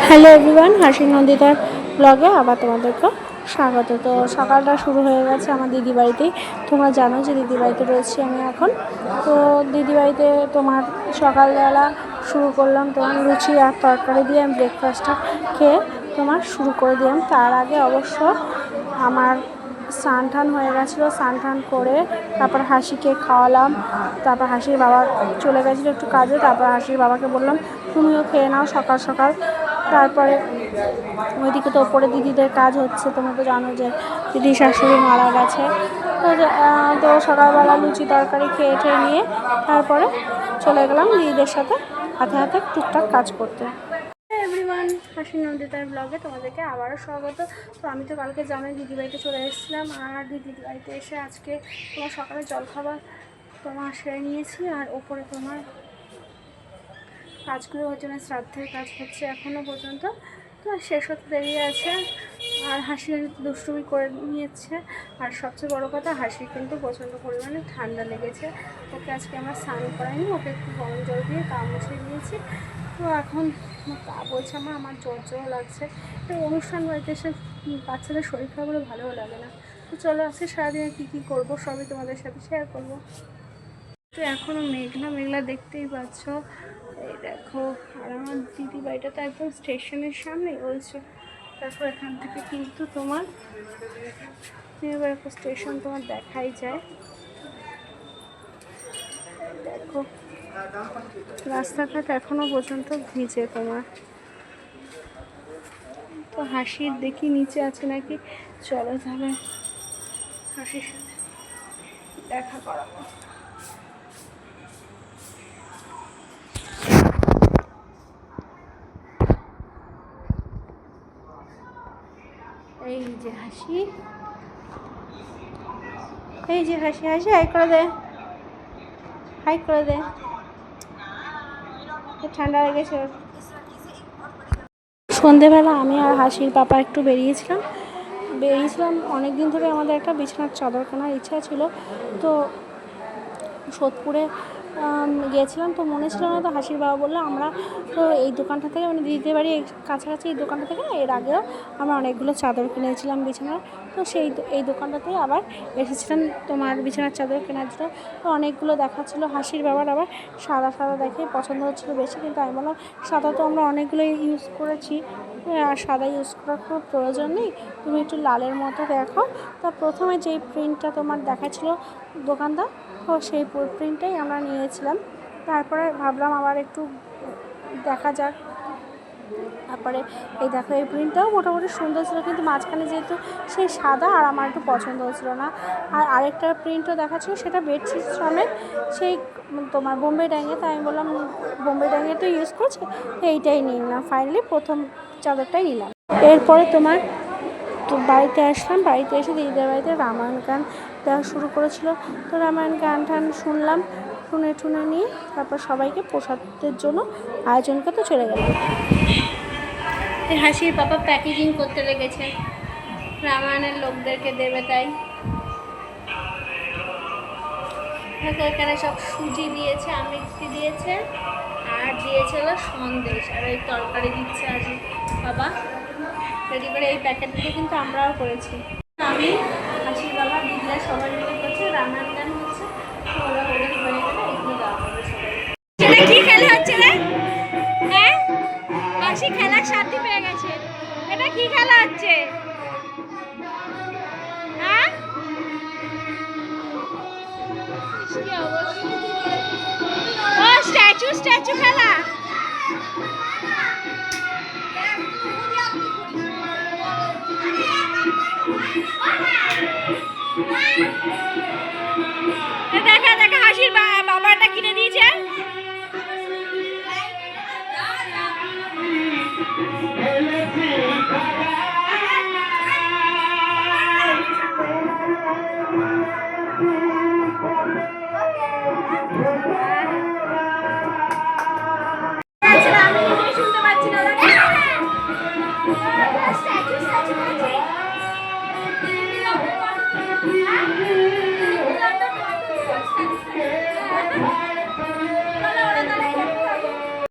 Hello everyone, হাসি নন্দিতার ব্লগে আবার তোমাদেরকে স্বাগত। তো সকালটা শুরু হয়ে গেছে আমার দিদি বাড়িতেই। তোমরা জানো যে দিদি বাড়িতে রয়েছি আমি এখন। তো দিদি বাড়িতে তোমার সকালবেলা শুরু করলাম তোমার লুচি আর তরকারি দিয়ে আমি ব্রেকফাস্টটা খেয়ে তোমার শুরু করে দিলাম। তার আগে অবশ্য আমার স্নান টান হয়ে গেছিলো, স্নান টান করে তারপর হাসিকে খাওয়ালাম। তারপর হাসির বাবা চলে গেছিলো একটু কাজে, তারপর হাসির বাবাকে বললাম তুমিও খেয়ে নাও সকাল সকাল। তারপরে ওইদিকে তো ওপরে দিদিদের কাজ হচ্ছে, তোমরা তো জানো যে দিদি শাশুড়ি মারা গেছে। তো সকালবেলা লুচি তরকারি খেয়ে ঠেয়ে নিয়ে তারপরে চলে গেলাম দিদিদের সাথে হাতে হাতে টুকটাক কাজ করতে। এভরিওয়ান, হাসি নন্দিতার ব্লগে তোমাদেরকে আবারও স্বাগত। তো আমি তো কালকে জানোই দিদি বাড়িতে চলে এসেছিলাম, আর দিদির বাড়িতে এসে আজকে তোমার সকালে জলখাবার তোমার সেরে নিয়েছি। আর ওপরে তোমার কাজগুলো হচ্ছে না, শ্রাদ্ধের কাজ হচ্ছে এখনও পর্যন্ত, তো শেষ হতে দেরি আছে। আর হাসি দুষ্টুমি করে নিয়েছে। আর সবচেয়ে বড় কথা, হাসির কিন্তু প্রচণ্ড পরিমাণে ঠান্ডা লেগেছে। ওকে আজকে আমরা স্নান করাইনি, ওকে একটু গরম জল দিয়ে গা মুছিয়ে দিয়েছি। তো এখন বলছে আমার জ্বর লাগছে। তো অনুষ্ঠান বাড়িতে এসে বাচ্চাদের শরীর খারাপগুলো ভালোও লাগে না। তো চলো আজকে সারাদিনে কী করবো সবই তোমাদের সাথে শেয়ার করবো। তো এখনও মেঘলা মেঘলা দেখতেই পাচ্ছ, এই দেখো। আর আমার দিদি বাড়িটা তো একদম স্টেশনের সামনেই বলছে। তারপর এখান থেকে কিন্তু তোমার এবার একটা স্টেশন তোমার দেখাই যায়। দেখো রাস্তাঘাট এখনো পর্যন্ত ভিজে তোমার। তো হাসির দেখি নিচে আছে নাকি, চলো তাহলে হাসির সাথে দেখা করাবো। এই যে হাসি, এই যে হাসি, হাসি হাই করে দে, হাই করে দে। ঠান্ডা লেগেছে। সন্ধেবেলা আমি আর হাসির পাপা একটু বেরিয়েছিলাম অনেক দিন ধরে আমাদের একটা বিছানার চাদর কেনার ইচ্ছা ছিল। তো সোদপুরে গিয়েছিলাম, তো মনে ছিল না। তো হাসির বাবা বললো আমরা তো এই দোকানটা থেকে, মানে দিদিদের বাড়ি কাছাকাছি এই দোকানটা থেকে এর আগেও আমরা অনেকগুলো চাদর কিনেছিলাম বিছানার। তো এই দোকানটাতেই আবার এসেছিলাম তোমার বিছানার চাদর কেনার জন্য। তো অনেকগুলো দেখাচ্ছিলো। হাসির বাবার আবার সাদা সাদা দেখে পছন্দ হচ্ছিলো বেশি, কিন্তু আমি বললাম সাদা তো আমরা অনেকগুলো ইউজ করেছি, আর সাদা ইউজ করার কোনো প্রয়োজন নেই, তুমি একটু লালের মতো দেখো। তা প্রথমে যেই প্রিন্টটা তোমার দেখাচ্ছিলো দোকানদার, তো সেই প্রিন্টটাই আমরা নিয়েছিলাম। তারপরে ভাবলাম আবার একটু দেখা যাক। তারপরে এই দেখো এই প্রিন্টটাও মোটামুটি সুন্দর ছিল, কিন্তু মাঝখানে যেহেতু সেই সাদা আর আমার একটু পছন্দ হচ্ছিলো না। আর আরেকটা প্রিন্টও দেখাচ্ছিলো, সেটা বেডশিট সমেত সেই তোমার বোম্বে ডাইংয়ে। তাই আমি বললাম বোম্বে ডাইংয়ে তো ইউজ করছি, তো এইটাই নিলাম। ফাইনালি প্রথম চাদরটাই নিলাম। এরপরে তোমার তো বাড়িতে আসলাম, বাড়িতে এসে দিদিদের বাড়িতে রামায়ণ গান দেওয়া শুরু করেছিল। তো রামায়ণ গান টান শুনলাম, শুনে নিয়ে তারপর সবাইকে প্রসাদের জন্য আয়োজন করতে চলে গেলাম। হাসির পাপা প্যাকেজিং করতে লেগেছে, রামায়ণের লোকদেরকে দেবে তাই। এখানে সব সুজি দিয়েছে, আমৃতি দিয়েছে, আর দিয়েছে হলো সন্দেশ, আর এই তরকারি দিচ্ছে আজ বাবা রেডি করে। এই প্যাকেটগুলো কিন্তু আমরাও করেছি। আমি হাসির বাবা দিদিরা সবাই মিলে করছে, রান্নার গান হচ্ছে, ওরা ওদের হয়ে গেলে এগুলো দেওয়া হবে সবাই। কি খেলা হচ্ছে রে? হ্যাঁ, হাসি খেলার সাথী পেয়ে গেছে। এটা কি খেলা হচ্ছে? হ্যাঁ, ও স্ট্যাচু খেলা। দেখা হাসির বাবাটা কিনে দিয়েছে।